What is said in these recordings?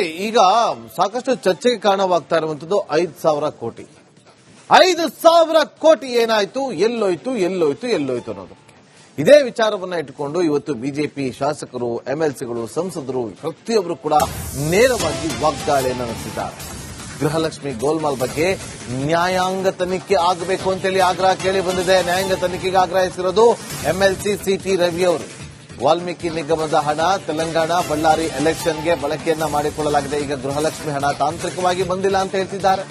ಈಗ ಸಾಕಷ್ಟು ಚರ್ಚೆಗೆ ಕಾರಣವಾಗ್ತಾ ಇರುವಂತದ್ದು 5,000 ಕೋಟಿ. 5,000 ಕೋಟಿ ಏನಾಯ್ತು, ಎಲ್ಲೋಯ್ತು ಅನ್ನೋದು. ಇದೇ ವಿಚಾರವನ್ನ ಇಟ್ಟುಕೊಂಡು ಇವತ್ತು ಬಿಜೆಪಿ ಶಾಸಕರು, ಎಂಎಲ್ಸಿಗಳು, ಸಂಸದರು ಪ್ರತಿಯೊಬ್ಬರು ಕೂಡ ನೇರವಾಗಿ ವಾಗ್ದಾಳಿಯನ್ನು ನಡೆಸಿದ್ದಾರೆ. ಗೃಹಲಕ್ಷ್ಮಿ ಗೋಲ್ಮಾಲ್ ಬಗ್ಗೆ ನ್ಯಾಯಾಂಗ ತನಿಖೆ ಆಗಬೇಕು ಅಂತೇಳಿ ಆಗ್ರಹ ಕೇಳಿ ಬಂದಿದೆ. ನ್ಯಾಯಾಂಗ ತನಿಖೆಗೆ ಆಗ್ರಹಿಸಿರೋದು ಎಂಎಲ್ಸಿ ಸಿಟಿ ರವಿ ಅವರು. ವಾಲ್ಮೀಕಿ ನಿಗಮದ ಹಣ ತೆಲಂಗಾಣ, ಬಳ್ಳಾರಿ ಎಲೆಕ್ಷನ್ಗೆ ಬಳಕೆಯನ್ನ ಮಾಡಿಕೊಳ್ಳಲಾಗಿದೆ. ಈಗ ಗೃಹಲಕ್ಷ್ಮಿ ಹಣ ತಾಂತ್ರಿಕವಾಗಿ ಬಂದಿಲ್ಲ ಅಂತ ಹೇಳ್ತಿದ್ದಾರೆ.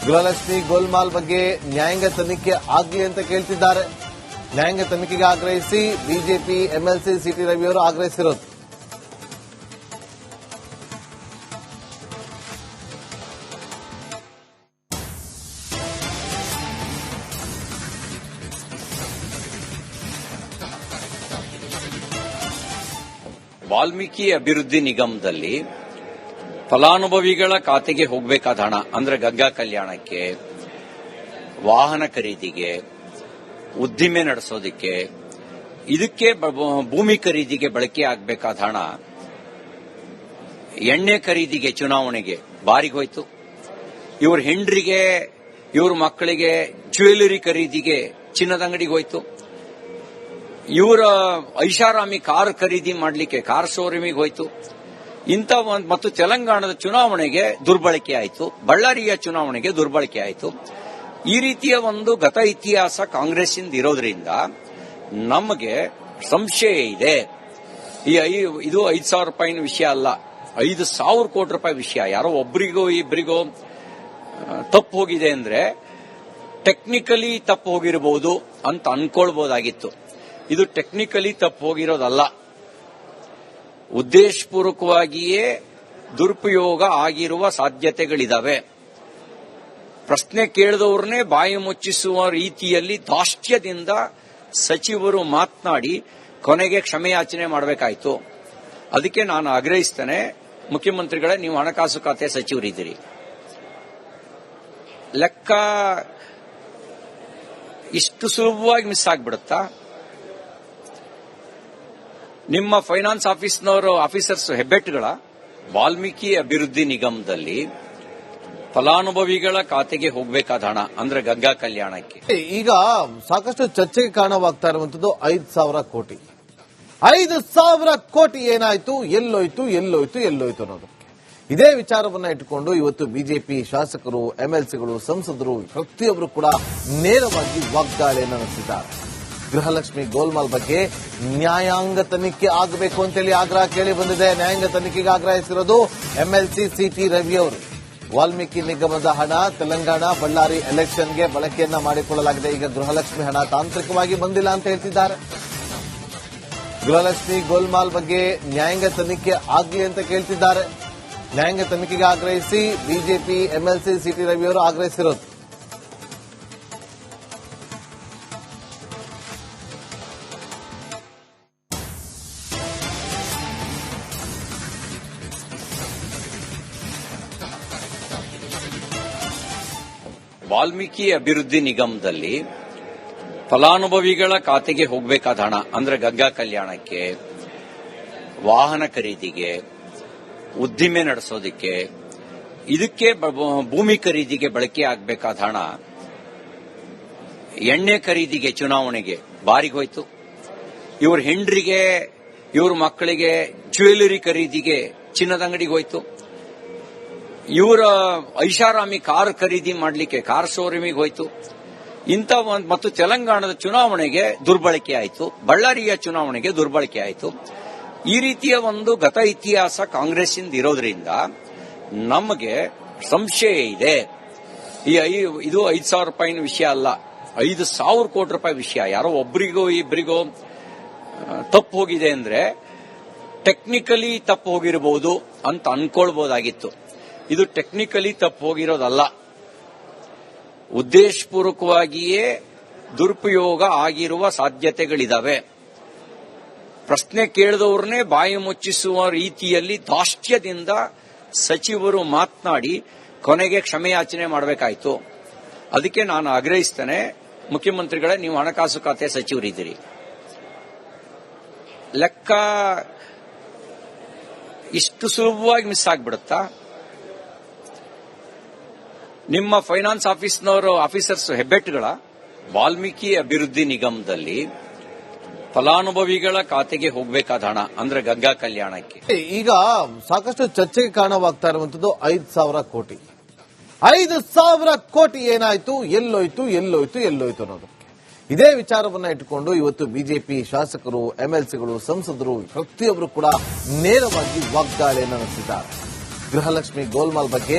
ಗೃಹಲಕ್ಷ್ಮಿ ಗೋಲ್ಮಾಲ್ ಬಗ್ಗೆ ನ್ಯಾಯಾಂಗ ತನಿಖೆ ಆಗಲಿ ಅಂತ ಕೇಳ್ತಿದ್ದಾರೆ. ನ್ಯಾಯಾಂಗ ತನಿಖೆಗೆ ಆಗ್ರಹಿಸಿ ಬಿಜೆಪಿ, ಎಂಎಲ್ಸಿ ಸಿಟಿ ರವಿ ಅವರು ಆಗ್ರಹಿಸಿರೋದು. ವಾಲ್ಮೀಕಿ ಅಭಿವೃದ್ಧಿ ನಿಗಮದಲ್ಲಿ ಫಲಾನುಭವಿಗಳ ಖಾತೆಗೆ ಹೋಗಬೇಕಾದ ಹಣ ಅಂದ್ರೆ ಗಂಗಾ ಕಲ್ಯಾಣಕ್ಕೆ, ವಾಹನ ಖರೀದಿಗೆ, ಉದ್ದಿಮೆ ನಡೆಸೋದಕ್ಕೆ, ಇದಕ್ಕೆ ಭೂಮಿ ಖರೀದಿಗೆ ಬಳಕೆ ಆಗಬೇಕಾದ ಹಣ ಎಣ್ಣೆ ಖರೀದಿಗೆ, ಚುನಾವಣೆಗೆ ಬಾರಿಗೋಯ್ತು. ಇವ್ರ ಹೆಂಡ್ರಿಗೆ, ಇವ್ರ ಮಕ್ಕಳಿಗೆ ಜ್ಯುವೆಲರಿ ಖರೀದಿಗೆ ಚಿನ್ನದ ಅಂಗಡಿಗೆ ಹೋಯ್ತು. ಇವರ ಐಷಾರಾಮಿ ಕಾರ್ ಖರೀದಿ ಮಾಡಲಿಕ್ಕೆ ಕಾರ್ ಶೋರೂಮಿಗೆ ಹೋಯ್ತು. ಇಂಥ ಮತ್ತು ತೆಲಂಗಾಣದ ಚುನಾವಣೆಗೆ ದುರ್ಬಳಕೆ ಆಯಿತು, ಬಳ್ಳಾರಿಯ ಚುನಾವಣೆಗೆ ದುರ್ಬಳಕೆ ಆಯಿತು. ಈ ರೀತಿಯ ಒಂದು ಗತ ಇತಿಹಾಸ ಕಾಂಗ್ರೆಸ್ಸಿಂದ ಇರೋದ್ರಿಂದ ನಮಗೆ ಸಂಶಯ ಇದೆ. ಇದು 5,000 ರೂಪಾಯಿನ ವಿಷಯ ಅಲ್ಲ, 5,000 ಕೋಟಿ ರೂಪಾಯಿ ವಿಷಯ. ಯಾರೋ ಒಬ್ಬರಿಗೋ ಇಬ್ಬರಿಗೋ ತಪ್ಪು ಹೋಗಿದೆ ಅಂದ್ರೆ ಟೆಕ್ನಿಕಲಿ ತಪ್ಪು ಹೋಗಿರಬಹುದು ಅಂತ ಅನ್ಕೊಳ್ಬಹುದಾಗಿತ್ತು. ಇದು ಟೆಕ್ನಿಕಲಿ ತಪ್ಪು ಹೋಗಿರೋದಲ್ಲ, ಉದ್ದೇಶಪೂರ್ವಕವಾಗಿಯೇ ದುರುಪಯೋಗ ಆಗಿರುವ ಸಾಧ್ಯತೆಗಳಿದಾವೆ. ಪ್ರಶ್ನೆ ಕೇಳಿದವ್ರನ್ನೇ ಬಾಯಿ ಮುಚ್ಚಿಸುವ ರೀತಿಯಲ್ಲಿ ದಾಷ್ಟ್ಯದಿಂದ ಸಚಿವರು ಮಾತನಾಡಿ ಕೊನೆಗೆ ಕ್ಷಮೆಯಾಚನೆ ಮಾಡಬೇಕಾಯಿತು. ಅದಕ್ಕೆ ನಾನು ಆಗ್ರಹಿಸ್ತೇನೆ, ಮುಖ್ಯಮಂತ್ರಿಗಳೇ, ನೀವು ಹಣಕಾಸು ಖಾತೆ ಸಚಿವರಿದ್ದೀರಿ, ಲೆಕ್ಕ ಇಷ್ಟು ಸುಲಭವಾಗಿ ಮಿಸ್ ಆಗ್ಬಿಡುತ್ತಾ? ನಿಮ್ಮ ಫೈನಾನ್ಸ್ ಆಫೀಸರ್ಸ್ ಹೆಬ್ಬೆಟ್ಟುಗಳ ವಾಲ್ಮೀಕಿ ಅಭಿವೃದ್ಧಿ ನಿಗಮದಲ್ಲಿ ಫಲಾನುಭವಿಗಳ ಖಾತೆಗೆ ಹೋಗಬೇಕಾದ ಹಣ ಅಂದ್ರೆ ಗಂಗಾ ಕಲ್ಯಾಣಕ್ಕೆ. ಈಗ ಸಾಕಷ್ಟು ಚರ್ಚೆಗೆ ಕಾರಣವಾಗ್ತಾ ಇರುವಂತದ್ದು 5,000 ಕೋಟಿ. 5,000 ಕೋಟಿ ಏನಾಯ್ತು, ಎಲ್ಲೋಯ್ತು ಅನ್ನೋದು. ಇದೇ ವಿಚಾರವನ್ನ ಇಟ್ಟುಕೊಂಡು ಇವತ್ತು ಬಿಜೆಪಿ ಶಾಸಕರು, ಎಂಎಲ್ಸಿಗಳು, ಸಂಸದರು ಪ್ರತಿಯೊಬ್ಬರು ಕೂಡ ನೇರವಾಗಿ ವಾಗ್ದಾಳಿಯನ್ನು ನಡೆಸಿದ್ದಾರೆ. ಗೃಹಲಕ್ಷ್ಮಿ ಗೋಲ್ಮಾಲ್ ಬಗ್ಗೆ ನ್ಯಾಯಾಂಗ ತನಿಖೆ ಆಗಬೇಕು ಅಂತೇಳಿ ಆಗ್ರಹ ಕೇಳಿ ಬಂದಿದೆ. ನ್ಯಾಯಾಂಗ ತನಿಖೆಗೆ ಆಗ್ರಹಿಸಿರೋದು ಎಂಎಲ್ಸಿ ಸಿಟಿ ರವಿ ಅವರು. ವಾಲ್ಮೀಕಿ ನಿಗಮದ ಹಣ ತೆಲಂಗಾಣ, ಬಳ್ಳಾರಿ ಎಲೆಕ್ಷನ್ಗೆ ಬಳಕೆಯನ್ನ ಮಾಡಿಕೊಳ್ಳಲಾಗಿದೆ. ಈಗ ಗೃಹಲಕ್ಷ್ಮಿ ಹಣ ತಾಂತ್ರಿಕವಾಗಿ ಬಂದಿಲ್ಲ ಅಂತ ಹೇಳ್ತಿದ್ದಾರೆ. ಗೃಹಲಕ್ಷ್ಮಿ ಗೋಲ್ಮಾಲ್ ಬಗ್ಗೆ ನ್ಯಾಯಾಂಗ ತನಿಖೆ ಆಗಲಿ ಅಂತ ಕೇಳ್ತಿದ್ದಾರೆ. ನ್ಯಾಯಾಂಗ ತನಿಖೆಗೆ ಆಗ್ರಹಿಸಿ ಬಿಜೆಪಿ, ಎಂಎಲ್ಸಿ ಸಿಟಿ ರವಿ ಅವರು ಆಗ್ರಹಿಸಿರೋದು. ವಾಲ್ಮೀಕಿ ಅಭಿವೃದ್ಧಿ ನಿಗಮದಲ್ಲಿ ಫಲಾನುಭವಿಗಳ ಖಾತೆಗೆ ಹೋಗಬೇಕಾದ ಹಣ ಅಂದ್ರೆ ಗಂಗಾ ಕಲ್ಯಾಣಕ್ಕೆ, ವಾಹನ ಖರೀದಿಗೆ, ಉದ್ದಿಮೆ ನಡೆಸೋದಕ್ಕೆ, ಇದಕ್ಕೆ ಭೂಮಿ ಖರೀದಿಗೆ ಬಳಕೆ ಆಗಬೇಕಾದ ಹಣ ಎಣ್ಣೆ ಖರೀದಿಗೆ, ಚುನಾವಣೆಗೆ ಬಾರಿಗೋಯ್ತು. ಇವ್ರ ಹೆಂಡ್ರಿಗೆ, ಇವ್ರ ಮಕ್ಕಳಿಗೆ ಜ್ಯುವೆಲರಿ ಖರೀದಿಗೆ ಚಿನ್ನದ ಅಂಗಡಿಗೆ ಹೋಯ್ತು. ಇವರ ಐಷಾರಾಮಿ ಕಾರ್ ಖರೀದಿ ಮಾಡಲಿಕ್ಕೆ ಕಾರ್ ಶೋರೂಮಿಗೆ ಹೋಯ್ತು. ಇಂಥ ಮತ್ತು ತೆಲಂಗಾಣದ ಚುನಾವಣೆಗೆ ದುರ್ಬಳಕೆ ಆಯಿತು, ಬಳ್ಳಾರಿಯ ಚುನಾವಣೆಗೆ ದುರ್ಬಳಕೆ ಆಯಿತು. ಈ ರೀತಿಯ ಒಂದು ಗತ ಇತಿಹಾಸ ಕಾಂಗ್ರೆಸ್ಸಿಂದ ಇರೋದ್ರಿಂದ ನಮಗೆ ಸಂಶಯ ಇದೆ. ಇದು 5,000 ರೂಪಾಯಿನ ವಿಷಯ ಅಲ್ಲ, 5,000 ಕೋಟಿ ರೂಪಾಯಿ ವಿಷಯ. ಯಾರೋ ಒಬ್ಬರಿಗೋ ಇಬ್ಬರಿಗೋ ತಪ್ಪು ಹೋಗಿದೆ ಅಂದ್ರೆ ಟೆಕ್ನಿಕಲಿ ತಪ್ಪು ಹೋಗಿರಬಹುದು ಅಂತ ಅನ್ಕೊಳ್ಬಹುದಾಗಿತ್ತು. ಇದು ಟೆಕ್ನಿಕಲಿ ತಪ್ಪು ಹೋಗಿರೋದಲ್ಲ, ಉದ್ದೇಶಪೂರ್ವಕವಾಗಿಯೇ ದುರುಪಯೋಗ ಆಗಿರುವ ಸಾಧ್ಯತೆಗಳಿದಾವೆ. ಪ್ರಶ್ನೆ ಕೇಳಿದವ್ರನ್ನೇ ಬಾಯಿ ಮುಚ್ಚಿಸುವ ರೀತಿಯಲ್ಲಿ ದಾಷ್ಟ್ಯದಿಂದ ಸಚಿವರು ಮಾತನಾಡಿ ಕೊನೆಗೆ ಕ್ಷಮೆಯಾಚನೆ ಮಾಡಬೇಕಾಯಿತು. ಅದಕ್ಕೆ ನಾನು ಆಗ್ರಹಿಸ್ತೇನೆ, ಮುಖ್ಯಮಂತ್ರಿಗಳೇ, ನೀವು ಹಣಕಾಸು ಖಾತೆ ಸಚಿವರಿದ್ದೀರಿ, ಲೆಕ್ಕ ಇಷ್ಟು ಸುಲಭವಾಗಿ ಮಿಸ್ ಆಗ್ಬಿಡುತ್ತಾ? ನಿಮ್ಮ ಫೈನಾನ್ಸ್ ಆಫೀಸರ್ಸ್ ಹೆಬ್ಬೆಟ್ಟುಗಳ ವಾಲ್ಮೀಕಿ ಅಭಿವೃದ್ಧಿ ನಿಗಮದಲ್ಲಿ ಫಲಾನುಭವಿಗಳ ಖಾತೆಗೆ ಹೋಗಬೇಕಾದ ಹಣ ಅಂದ್ರೆ ಗಂಗಾ ಕಲ್ಯಾಣಕ್ಕೆ ಈಗ ಸಾಕಷ್ಟು ಚರ್ಚೆಗೆ ಕಾರಣವಾಗ್ತಾ ಇರುವಂತದ್ದು 5,000 ಕೋಟಿ. 5,000 ಕೋಟಿ ಏನಾಯ್ತು, ಎಲ್ಲೋಯ್ತು ಅನ್ನೋದು. ಇದೇ ವಿಚಾರವನ್ನ ಇಟ್ಟುಕೊಂಡು ಇವತ್ತು ಬಿಜೆಪಿ ಶಾಸಕರು, ಎಂಎಲ್ಸಿಗಳು, ಸಂಸದರು ಪ್ರತಿಯೊಬ್ಬರು ಕೂಡ ನೇರವಾಗಿ ವಾಗ್ದಾಳಿಯನ್ನು ನಡೆಸಿದ್ದಾರೆ. ಗೃಹಲಕ್ಷ್ಮಿ ಗೋಲ್ಮಾಲ್ ಬಗ್ಗೆ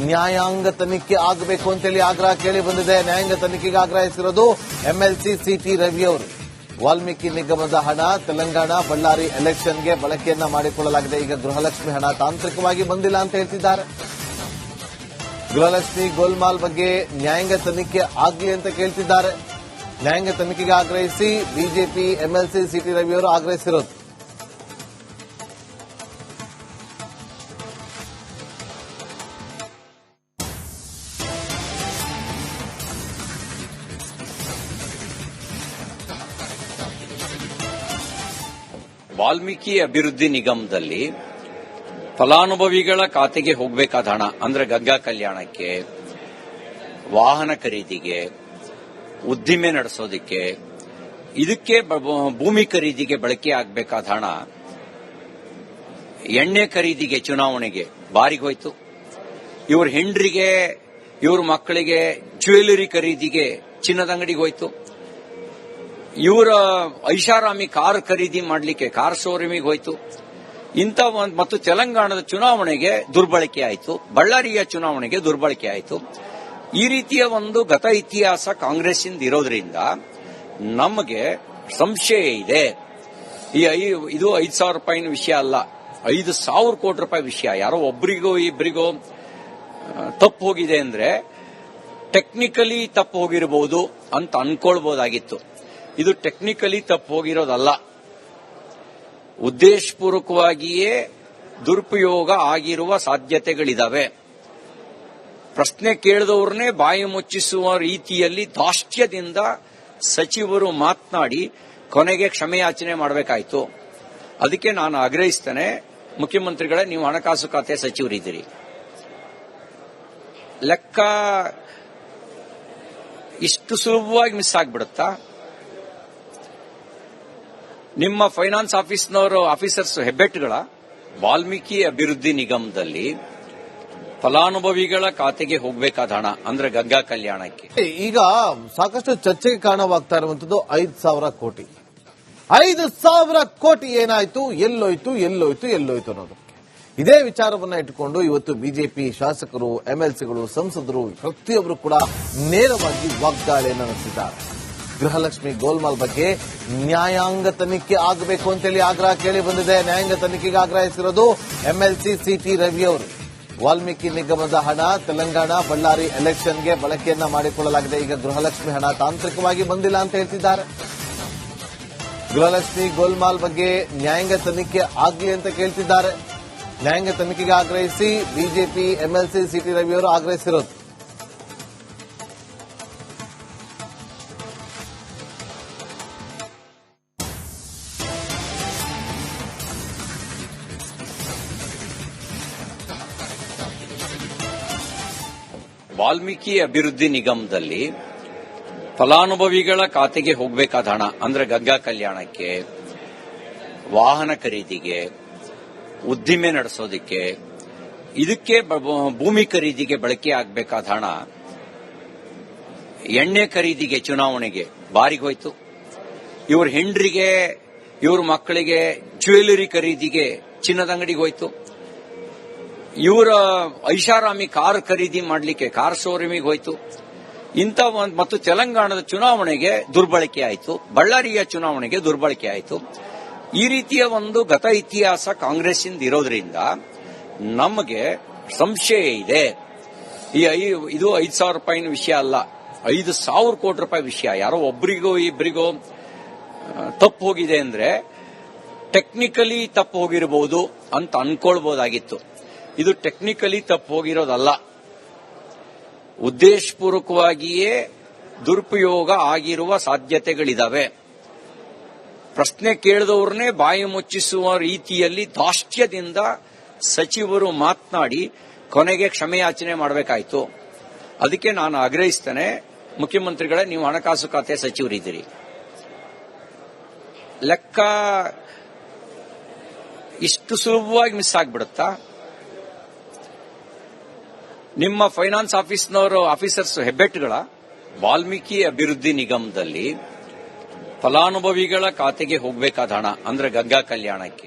ನ್ಯಾಯಾಂಗ ತನಿಖೆ ಆಗಬೇಕು ಅಂತೇಳಿ ಆಗ್ರಹ ಕೇಳಿ ಬಂದಿದೆ. ನ್ಯಾಯಾಂಗ ತನಿಖೆಗೆ ಆಗ್ರಹಿಸಿರೋದು ಎಂಎಲ್ಸಿ ಸಿಟಿ ರವಿ ಅವರು. ವಾಲ್ಮೀಕಿ ನಿಗಮದ ಹಣ ತೆಲಂಗಾಣ, ಬಳ್ಳಾರಿ ಎಲೆಕ್ಷನ್ಗೆ ಬಳಕೆಯನ್ನ ಮಾಡಿಕೊಳ್ಳಲಾಗಿದೆ. ಈಗ ಗೃಹಲಕ್ಷ್ಮಿ ಹಣ ತಾಂತ್ರಿಕವಾಗಿ ಬಂದಿಲ್ಲ ಅಂತ ಹೇಳ್ತಿದ್ದಾರೆ. ಗೃಹಲಕ್ಷ್ಮಿ ಗೋಲ್ಮಾಲ್ ಬಗ್ಗೆ ನ್ಯಾಯಾಂಗ ತನಿಖೆ ಆಗಲಿ ಅಂತ ಕೇಳ್ತಿದ್ದಾರೆ. ನ್ಯಾಯಾಂಗ ತನಿಖೆಗೆ ಆಗ್ರಹಿಸಿ ಬಿಜೆಪಿ, ಎಂಎಲ್ಸಿ ಸಿಟಿ ರವಿ ಅವರು ಆಗ್ರಹಿಸಿರೋದು. ವಾಲ್ಮೀಕಿ ಅಭಿವೃದ್ಧಿ ನಿಗಮದಲ್ಲಿ ಫಲಾನುಭವಿಗಳ ಖಾತೆಗೆ ಹೋಗಬೇಕಾದ ಹಣ ಅಂದ್ರೆ ಗಂಗಾ ಕಲ್ಯಾಣಕ್ಕೆ, ವಾಹನ ಖರೀದಿಗೆ, ಉದ್ದಿಮೆ ನಡೆಸೋದಕ್ಕೆ, ಇದಕ್ಕೆ ಭೂಮಿ ಖರೀದಿಗೆ ಬಳಕೆ ಆಗಬೇಕಾದ ಹಣ ಎಣ್ಣೆ ಖರೀದಿಗೆ, ಚುನಾವಣೆಗೆ ಬಾರಿಗೋಯ್ತು. ಇವ್ರ ಹೆಂಡ್ರಿಗೆ, ಇವ್ರ ಮಕ್ಕಳಿಗೆ ಜ್ಯುವೆಲರಿ ಖರೀದಿಗೆ ಚಿನ್ನದ ಅಂಗಡಿಗೆ ಹೋಯ್ತು. ಇವರ ಐಷಾರಾಮಿ ಕಾರ್ ಖರೀದಿ ಮಾಡಲಿಕ್ಕೆ ಕಾರ್ ಶೋರೂಮಿಗೆ ಹೋಯ್ತು. ಇಂಥ ಮತ್ತು ತೆಲಂಗಾಣದ ಚುನಾವಣೆಗೆ ದುರ್ಬಳಕೆ ಆಯಿತು, ಬಳ್ಳಾರಿಯ ಚುನಾವಣೆಗೆ ದುರ್ಬಳಕೆ ಆಯಿತು. ಈ ರೀತಿಯ ಒಂದು ಗತ ಇತಿಹಾಸ ಕಾಂಗ್ರೆಸ್ಸಿಂದ ಇರೋದ್ರಿಂದ ನಮಗೆ ಸಂಶಯ ಇದೆ. ಇದು 5,000 ರೂಪಾಯಿನ ವಿಷಯ ಅಲ್ಲ, 5,000 ಕೋಟಿ ರೂಪಾಯಿ ವಿಷಯ. ಯಾರೋ ಒಬ್ಬರಿಗೋ ಇಬ್ಬರಿಗೋ ತಪ್ಪು ಹೋಗಿದೆ ಅಂದ್ರೆ ಟೆಕ್ನಿಕಲಿ ತಪ್ಪು ಹೋಗಿರಬಹುದು ಅಂತ ಅನ್ಕೊಳ್ಬಹುದಾಗಿತ್ತು. ಇದು ಟೆಕ್ನಿಕಲಿ ತಪ್ಪು ಹೋಗಿರೋದಲ್ಲ, ಉದ್ದೇಶಪೂರ್ವಕವಾಗಿಯೇ ದುರುಪಯೋಗ ಆಗಿರುವ ಸಾಧ್ಯತೆಗಳಿದಾವೆ. ಪ್ರಶ್ನೆ ಕೇಳಿದವ್ರನ್ನೇ ಬಾಯಿ ಮುಚ್ಚಿಸುವ ರೀತಿಯಲ್ಲಿ ದಾಷ್ಟ್ಯದಿಂದ ಸಚಿವರು ಮಾತನಾಡಿ ಕೊನೆಗೆ ಕ್ಷಮೆಯಾಚನೆ ಮಾಡಬೇಕಾಯಿತು. ಅದಕ್ಕೆ ನಾನು ಆಗ್ರಹಿಸ್ತೇನೆ, ಮುಖ್ಯಮಂತ್ರಿಗಳೇ, ನೀವು ಹಣಕಾಸು ಖಾತೆ ಸಚಿವರಿದ್ದೀರಿ, ಲೆಕ್ಕ ಇಷ್ಟು ಸುಲಭವಾಗಿ ಮಿಸ್ ಆಗ್ಬಿಡುತ್ತಾ? ನಿಮ್ಮ ಫೈನಾನ್ಸ್ ಆಫೀಸರ್ಸ್ ಹೆಬ್ಬೆಟ್ಟುಗಳ ವಾಲ್ಮೀಕಿ ಅಭಿವೃದ್ಧಿ ನಿಗಮದಲ್ಲಿ ಫಲಾನುಭವಿಗಳ ಖಾತೆಗೆ ಹೋಗಬೇಕಾದ ಹಣ ಅಂದ್ರೆ ಗಂಗಾ ಕಲ್ಯಾಣಕ್ಕೆ ಈಗ ಸಾಕಷ್ಟು ಚರ್ಚೆಗೆ ಕಾರಣವಾಗ್ತಾ ಇರುವಂತದ್ದು 5,000 ಕೋಟಿ. 5,000 ಕೋಟಿ ಏನಾಯ್ತು, ಎಲ್ಲೋಯ್ತು ಅನ್ನೋದು. ಇದೇ ವಿಚಾರವನ್ನ ಇಟ್ಟುಕೊಂಡು ಇವತ್ತು ಬಿಜೆಪಿ ಶಾಸಕರು, ಎಂಎಲ್ಸಿಗಳು, ಸಂಸದರು ಪ್ರತಿಯೊಬ್ಬರು ಕೂಡ ನೇರವಾಗಿ ವಾಗ್ದಾಳಿಯನ್ನು ನಡೆಸಿದ್ದಾರೆ. ಗೃಹಲಕ್ಷ್ಮಿ ಗೋಲ್ಮಾಲ್ ಬಗ್ಗೆ ನ್ಯಾಯಾಂಗ ತನಿಖೆ ಆಗಬೇಕು ಅಂತೇಳಿ ಆಗ್ರಹ ಕೇಳಿ ಬಂದಿದೆ. ನ್ಯಾಯಾಂಗ ತನಿಖೆಗೆ ಆಗ್ರಹಿಸಿರೋದು ಎಂಎಲ್ಸಿ ಸಿಟಿ ರವಿ ಅವರು. ವಾಲ್ಮೀಕಿ ನಿಗಮದ ಹಣ ತೆಲಂಗಾಣ, ಬಳ್ಳಾರಿ ಎಲೆಕ್ಷನ್ಗೆ ಬಳಕೆಯನ್ನ ಮಾಡಿಕೊಳ್ಳಲಾಗಿದೆ. ಈಗ ಗೃಹಲಕ್ಷ್ಮಿ ಹಣ ತಾಂತ್ರಿಕವಾಗಿ ಬಂದಿಲ್ಲ ಅಂತ ಹೇಳ್ತಿದ್ದಾರೆ. ಗೃಹಲಕ್ಷ್ಮಿ ಗೋಲ್ಮಾಲ್ ಬಗ್ಗೆ ನ್ಯಾಯಾಂಗ ತನಿಖೆ ಆಗಲಿ ಅಂತ ಕೇಳ್ತಿದ್ದಾರೆ. ನ್ಯಾಯಾಂಗ ತನಿಖೆಗೆ ಆಗ್ರಹಿಸಿ ಬಿಜೆಪಿ, ಎಂಎಲ್ಸಿ ಸಿಟಿ ರವಿ ಅವರು ಆಗ್ರಹಿಸಿರೋದು. ವಾಲ್ಮೀಕಿ ಅಭಿವೃದ್ಧಿ ನಿಗಮದಲ್ಲಿ ಫಲಾನುಭವಿಗಳ ಖಾತೆಗೆ ಹೋಗಬೇಕಾದ ಹಣ ಅಂದ್ರೆ ಗಂಗಾ ಕಲ್ಯಾಣಕ್ಕೆ, ವಾಹನ ಖರೀದಿಗೆ, ಉದ್ದಿಮೆ ನಡೆಸೋದಕ್ಕೆ, ಇದಕ್ಕೆ ಭೂಮಿ ಖರೀದಿಗೆ ಬಳಕೆ ಆಗಬೇಕಾದ ಹಣ ಎಣ್ಣೆ ಖರೀದಿಗೆ, ಚುನಾವಣೆಗೆ ಬಾರಿಗೋಯ್ತು. ಇವ್ರ ಹೆಂಡ್ರಿಗೆ, ಇವ್ರ ಮಕ್ಕಳಿಗೆ ಜ್ಯುವೆಲರಿ ಖರೀದಿಗೆ ಚಿನ್ನದ ಅಂಗಡಿಗೆ ಹೋಯ್ತು. ಇವರ ಐಷಾರಾಮಿ ಕಾರ್ ಖರೀದಿ ಮಾಡಲಿಕ್ಕೆ ಕಾರ್ ಶೋರೂಮಿಗೆ ಹೋಯ್ತು. ಇಂಥ ಮತ್ತು ತೆಲಂಗಾಣದ ಚುನಾವಣೆಗೆ ದುರ್ಬಳಕೆ ಆಯಿತು, ಬಳ್ಳಾರಿಯ ಚುನಾವಣೆಗೆ ದುರ್ಬಳಕೆ ಆಯಿತು. ಈ ರೀತಿಯ ಒಂದು ಗತ ಇತಿಹಾಸ ಕಾಂಗ್ರೆಸ್ಸಿಂದ ಇರೋದ್ರಿಂದ ನಮಗೆ ಸಂಶಯ ಇದೆ. ಇದು 5,000 ರೂಪಾಯಿನ ವಿಷಯ ಅಲ್ಲ, 5,000 ಕೋಟಿ ರೂಪಾಯಿ ವಿಷಯ. ಯಾರೋ ಒಬ್ಬರಿಗೋ ಇಬ್ಬರಿಗೋ ತಪ್ಪು ಹೋಗಿದೆ ಅಂದ್ರೆ ಟೆಕ್ನಿಕಲಿ ತಪ್ಪು ಹೋಗಿರಬಹುದು ಅಂತ ಅನ್ಕೊಳ್ಬಹುದಾಗಿತ್ತು. ಇದು ಟೆಕ್ನಿಕಲಿ ತಪ್ಪು ಹೋಗಿರೋದಲ್ಲ, ಉದ್ದೇಶಪೂರ್ವಕವಾಗಿಯೇ ದುರುಪಯೋಗ ಆಗಿರುವ ಸಾಧ್ಯತೆಗಳಿದಾವೆ. ಪ್ರಶ್ನೆ ಕೇಳಿದವ್ರನ್ನೇ ಬಾಯಿ ಮುಚ್ಚಿಸುವ ರೀತಿಯಲ್ಲಿ ದಾಷ್ಟ್ಯದಿಂದ ಸಚಿವರು ಮಾತನಾಡಿ ಕೊನೆಗೆ ಕ್ಷಮೆಯಾಚನೆ ಮಾಡಬೇಕಾಯ್ತು. ಅದಕ್ಕೆ ನಾನು ಆಗ್ರಹಿಸ್ತೇನೆ, ಮುಖ್ಯಮಂತ್ರಿಗಳೇ, ನೀವು ಹಣಕಾಸು ಖಾತೆ ಸಚಿವರಿದ್ದೀರಿ, ಲೆಕ್ಕ ಇಷ್ಟು ಸುಲಭವಾಗಿ ಮಿಸ್ ಆಗ್ಬಿಡುತ್ತಾ? ನಿಮ್ಮ ಫೈನಾನ್ಸ್ ಆಫೀಸರ್ಸ್ ಹೆಬ್ಬೆಟ್ಟುಗಳ ವಾಲ್ಮೀಕಿ ಅಭಿವೃದ್ಧಿ ನಿಗಮದಲ್ಲಿ ಫಲಾನುಭವಿಗಳ ಖಾತೆಗೆ ಹೋಗಬೇಕಾದ ಹಣ ಅಂದ್ರೆ ಗಂಗಾ ಕಲ್ಯಾಣಕ್ಕೆ